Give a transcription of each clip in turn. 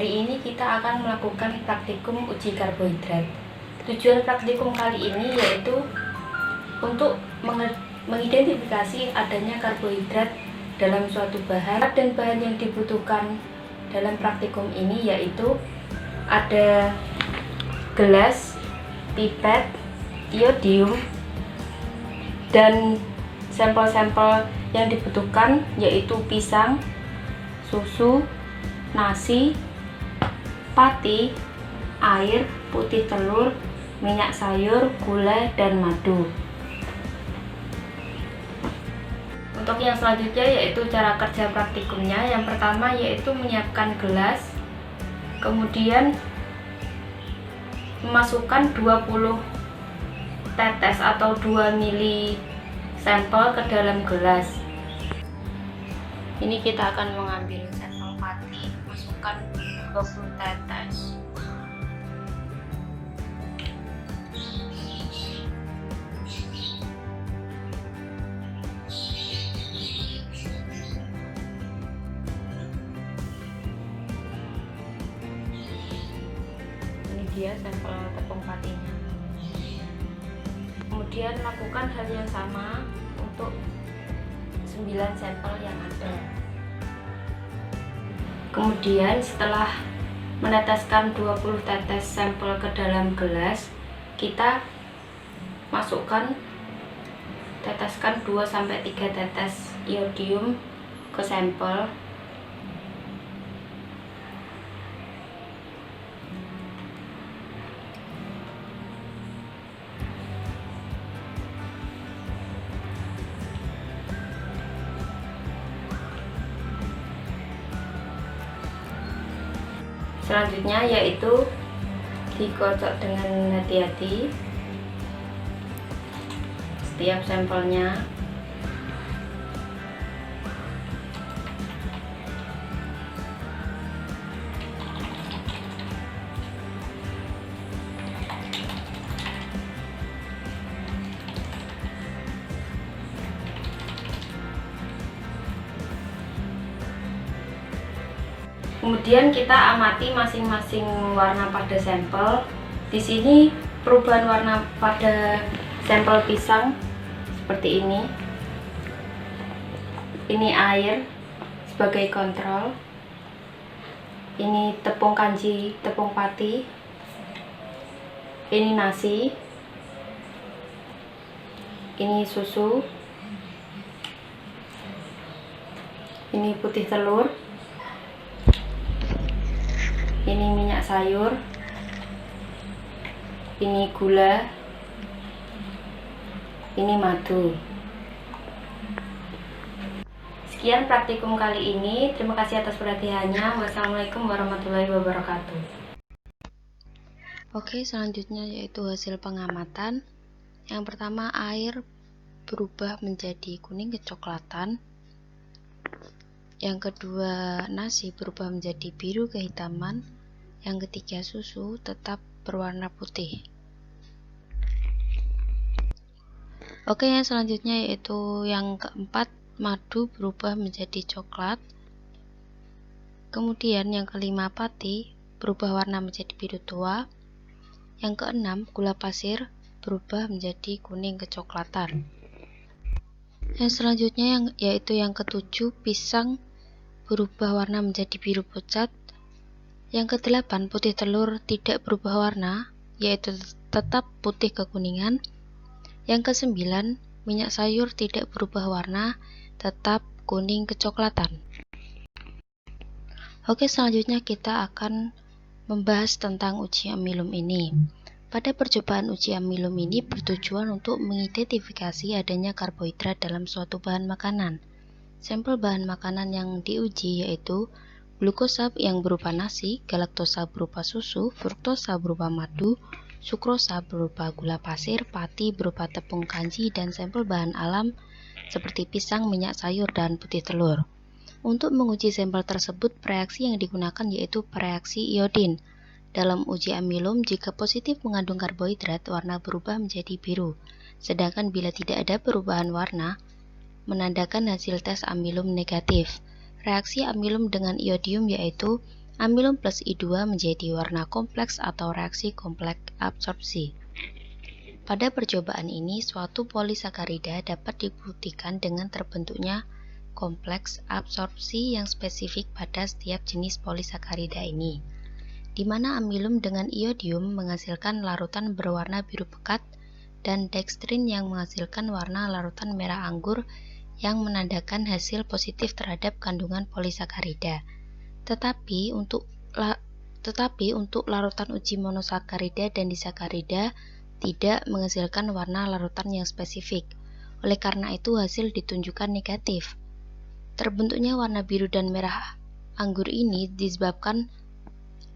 Hari ini kita akan melakukan praktikum uji karbohidrat. Tujuan praktikum kali ini yaitu untuk mengidentifikasi adanya karbohidrat dalam suatu bahan. Dan bahan yang dibutuhkan dalam praktikum ini yaitu ada gelas, pipet, iodium, dan sampel-sampel yang dibutuhkan yaitu pisang, susu, nasi, pati, air, putih telur, minyak sayur, gula, dan madu. Untuk yang selanjutnya yaitu cara kerja praktikumnya. Yang pertama yaitu menyiapkan gelas, kemudian memasukkan 20 tetes atau 2 mili sampel ke dalam gelas. Ini kita akan mengambil sampel pati, masukkan 20 tetes. Ini dia sampel tepung patinya. Kemudian lakukan hal yang sama untuk 9 sampel yang ada. Kemudian setelah meneteskan 20 tetes sampel ke dalam gelas, kita teteskan 2-3 tetes iodium ke sampel. Selanjutnya yaitu dikocok dengan hati-hati setiap sampelnya. Kemudian kita amati masing-masing warna pada sampel. Di sini perubahan warna pada sampel pisang seperti ini. Ini air sebagai kontrol. Ini tepung kanji, tepung pati. Ini nasi. Ini susu. Ini putih telur. Ini minyak sayur, ini gula, ini madu. Sekian praktikum kali ini. Terima kasih atas perhatiannya. Wassalamualaikum warahmatullahi wabarakatuh. Oke, selanjutnya yaitu hasil pengamatan. Yang pertama, air berubah menjadi kuning kecoklatan. Yang kedua, nasi berubah menjadi biru kehitaman. Yang ketiga, susu tetap berwarna putih. Oke, yang selanjutnya yaitu yang keempat, madu berubah menjadi coklat. Kemudian yang kelima, pati berubah warna menjadi biru tua. Yang keenam, gula pasir berubah menjadi kuning kecoklatan. Yang selanjutnya yaitu yang ketujuh, pisang berubah warna menjadi biru pucat. Yang kedelapan, putih telur tidak berubah warna, yaitu tetap putih kekuningan. Yang kesembilan, minyak sayur tidak berubah warna, tetap kuning kecoklatan. Oke, selanjutnya kita akan membahas tentang uji amilum ini. Pada percobaan uji amilum ini bertujuan untuk mengidentifikasi adanya karbohidrat dalam suatu bahan makanan. Sampel bahan makanan yang diuji yaitu glukosa yang berupa nasi, galaktosa berupa susu, fruktosa berupa madu, sukrosa berupa gula pasir, pati berupa tepung kanji, dan sampel bahan alam seperti pisang, minyak sayur, dan putih telur. Untuk menguji sampel tersebut, reaksi yang digunakan yaitu reaksi iodin. Dalam uji amilum, jika positif mengandung karbohidrat, warna berubah menjadi biru. Sedangkan bila tidak ada perubahan warna, menandakan hasil tes amilum negatif. Reaksi amilum dengan iodium yaitu Amilum plus I2 menjadi warna kompleks atau reaksi kompleks absorpsi. Pada percobaan ini, suatu polisakarida dapat dibuktikan dengan terbentuknya kompleks absorpsi yang spesifik pada setiap jenis polisakarida ini, di mana amilum dengan iodium menghasilkan larutan berwarna biru pekat dan dextrin yang menghasilkan warna larutan merah anggur yang menandakan hasil positif terhadap kandungan polisakarida. Tetapi untuk larutan uji monosakarida dan disakarida tidak menghasilkan warna larutan yang spesifik. Oleh karena itu hasil ditunjukkan negatif. Terbentuknya warna biru dan merah anggur ini disebabkan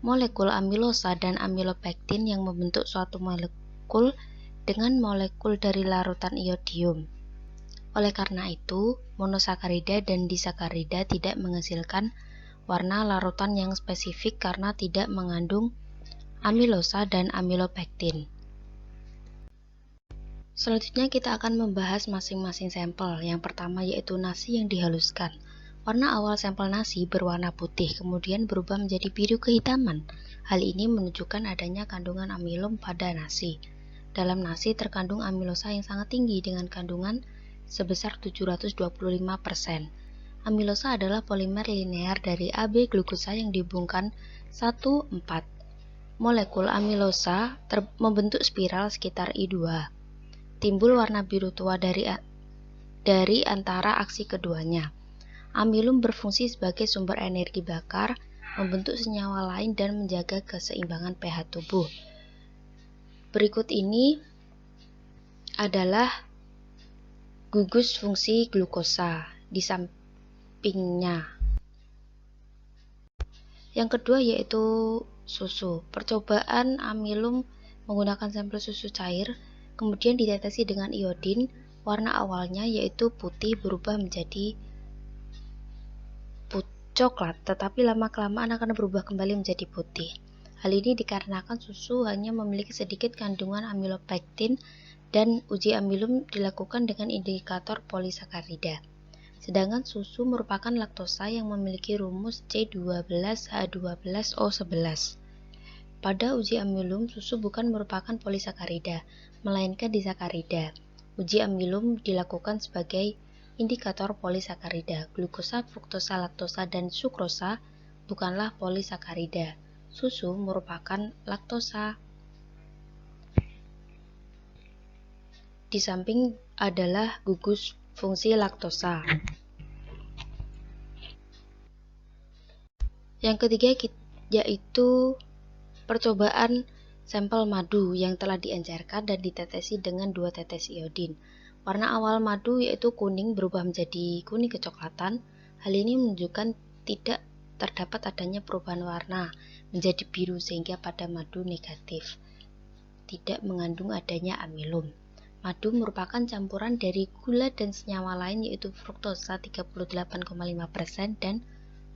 molekul amilosa dan amilopektin yang membentuk suatu molekul dengan molekul dari larutan iodium. Oleh karena itu, monosakarida dan disakarida tidak menghasilkan warna larutan yang spesifik karena tidak mengandung amilosa dan amilopektin. Selanjutnya kita akan membahas masing-masing sampel. Yang pertama yaitu nasi yang dihaluskan. Warna awal sampel nasi berwarna putih, kemudian berubah menjadi biru kehitaman. Hal ini menunjukkan adanya kandungan amilum pada nasi. Dalam nasi terkandung amilosa yang sangat tinggi dengan kandungan sebesar 725%. Amilosa adalah polimer linear dari AB glukosa yang dihubungkan 1,4. Molekul amilosa membentuk spiral sekitar I2. Timbul warna biru tua dari antara aksi keduanya. Amilum berfungsi sebagai sumber energi bakar, membentuk senyawa lain dan menjaga keseimbangan pH tubuh. Berikut ini adalah gugus fungsi glukosa di sampingnya. Yang kedua yaitu susu. Percobaan amilum menggunakan sampel susu cair, kemudian ditetesi dengan iodin. Warna awalnya yaitu putih berubah menjadi coklat, tetapi lama-kelamaan akan berubah kembali menjadi putih. Hal ini dikarenakan susu hanya memiliki sedikit kandungan amilopektin dan uji amilum dilakukan dengan indikator polisakarida. Sedangkan susu merupakan laktosa yang memiliki rumus C12H12O11. Pada uji amilum, susu bukan merupakan polisakarida, melainkan disakarida. Uji amilum dilakukan sebagai indikator polisakarida. Glukosa, fruktosa, laktosa, dan sukrosa bukanlah polisakarida. Susu merupakan laktosa. Di samping adalah gugus fungsi laktosa. Yang ketiga yaitu percobaan sampel madu yang telah diencerkan dan ditetesi dengan 2 tetes iodin. Warna awal madu yaitu kuning berubah menjadi kuning kecoklatan. Hal ini menunjukkan tidak terdapat adanya perubahan warna menjadi biru sehingga pada madu negatif. Tidak mengandung adanya amilum. Madu merupakan campuran dari gula dan senyawa lain yaitu fruktosa 38,5% dan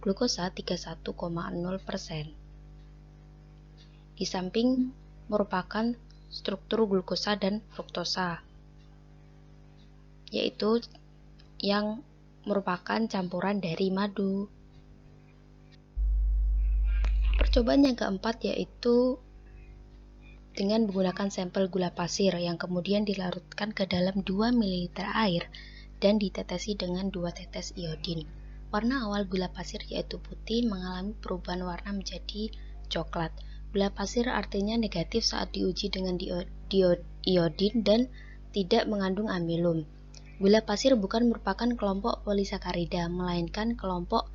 glukosa 31,0%. Di samping merupakan struktur glukosa dan fruktosa, yaitu yang merupakan campuran dari madu. Percobaan yang keempat yaitu dengan menggunakan sampel gula pasir yang kemudian dilarutkan ke dalam 2 ml air dan ditetesi dengan 2 tetes iodin. Warna awal gula pasir yaitu putih mengalami perubahan warna menjadi coklat. Gula pasir artinya negatif saat diuji dengan iodin dan tidak mengandung amilum. Gula pasir bukan merupakan kelompok polisakarida, melainkan kelompok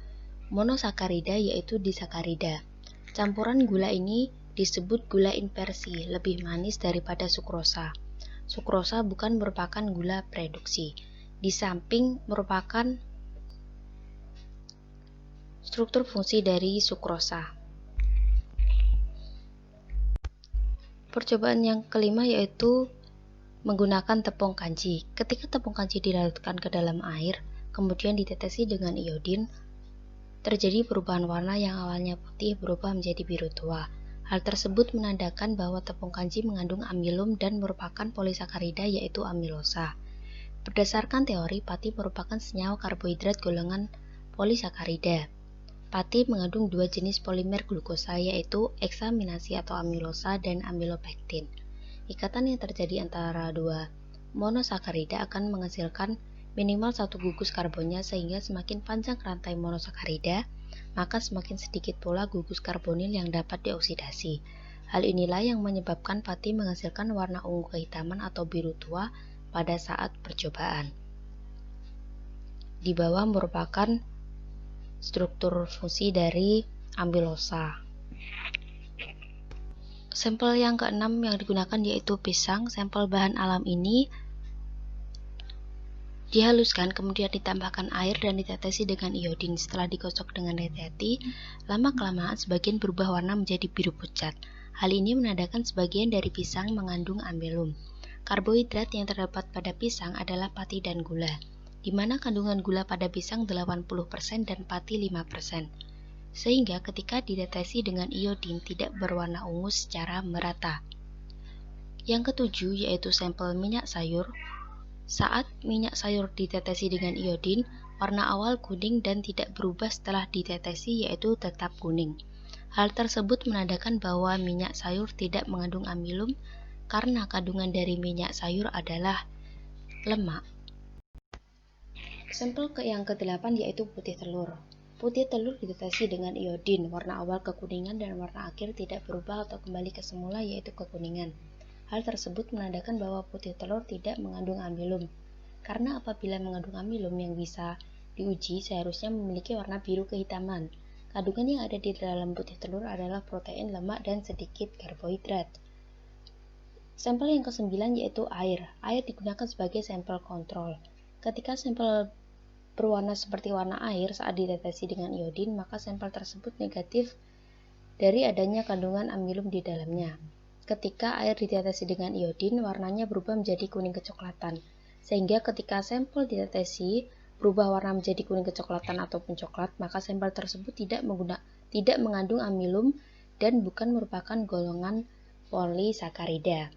monosakarida yaitu disakarida. Campuran gula ini disebut gula inversi, lebih manis daripada sukrosa. Sukrosa bukan merupakan gula reduksi, di samping merupakan struktur fungsi dari sukrosa. Percobaan yang kelima yaitu menggunakan tepung kanji. Ketika tepung kanji dilarutkan ke dalam air, kemudian ditetesi dengan iodin, terjadi perubahan warna yang awalnya putih berubah menjadi biru tua. Hal tersebut menandakan bahwa tepung kanji mengandung amilum dan merupakan polisakarida yaitu amilosa. Berdasarkan teori, pati merupakan senyawa karbohidrat golongan polisakarida. Pati mengandung dua jenis polimer glukosa, yaitu eksaminasi atau amilosa dan amilopektin. Ikatan yang terjadi antara dua monosakarida akan menghasilkan minimal satu gugus karbonnya, sehingga semakin panjang rantai monosakarida, maka semakin sedikit pula gugus karbonil yang dapat dioksidasi. Hal inilah yang menyebabkan pati menghasilkan warna ungu kehitaman atau biru tua pada saat percobaan. Di bawah merupakan struktur fungsi dari amilosa. Sampel yang keenam yang digunakan yaitu pisang. Sampel bahan alam ini dihaluskan, kemudian ditambahkan air dan ditetesi dengan iodin. Setelah dikocok dengan hati-hati, lama-kelamaan sebagian berubah warna menjadi biru pucat. Hal ini menandakan sebagian dari pisang mengandung amilum. Karbohidrat yang terdapat pada pisang adalah pati dan gula, di mana kandungan gula pada pisang 80% dan pati 5%. Sehingga ketika ditetesi dengan iodin tidak berwarna ungu secara merata. Yang ketujuh yaitu sampel minyak sayur. Saat minyak sayur ditetesi dengan iodin, warna awal kuning dan tidak berubah setelah ditetesi, yaitu tetap kuning. Hal tersebut menandakan bahwa minyak sayur tidak mengandung amilum karena kandungan dari minyak sayur adalah lemak. Sampel yang ke-8 yaitu putih telur. Putih telur ditetesi dengan iodin, warna awal kekuningan dan warna akhir tidak berubah atau kembali ke semula, yaitu kekuningan. Hal tersebut menandakan bahwa putih telur tidak mengandung amilum, karena apabila mengandung amilum yang bisa diuji seharusnya memiliki warna biru kehitaman. Kandungan yang ada di dalam putih telur adalah protein, lemak, dan sedikit karbohidrat. Sampel yang ke-9 yaitu air. Air digunakan sebagai sampel kontrol. Ketika sampel berwarna seperti warna air saat ditetesi dengan iodin, maka sampel tersebut negatif dari adanya kandungan amilum di dalamnya. Ketika air ditetesi dengan iodin, warnanya berubah menjadi kuning kecoklatan. Sehingga ketika sampel ditetesi berubah warna menjadi kuning kecoklatan ataupun coklat, maka sampel tersebut tidak mengandung amilum dan bukan merupakan golongan polisakarida.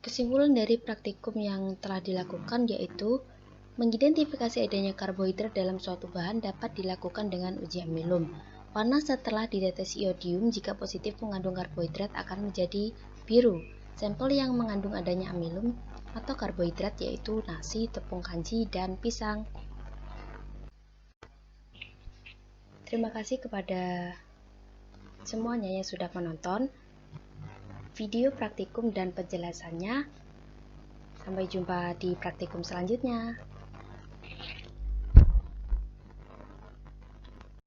Kesimpulan dari praktikum yang telah dilakukan yaitu mengidentifikasi adanya karbohidrat dalam suatu bahan dapat dilakukan dengan uji amilum. Warna setelah ditetesi iodium jika positif mengandung karbohidrat akan menjadi biru. Sampel yang mengandung adanya amilum atau karbohidrat yaitu nasi, tepung kanji, dan pisang. Terima kasih kepada semuanya yang sudah menonton video praktikum dan penjelasannya. Sampai jumpa di praktikum selanjutnya.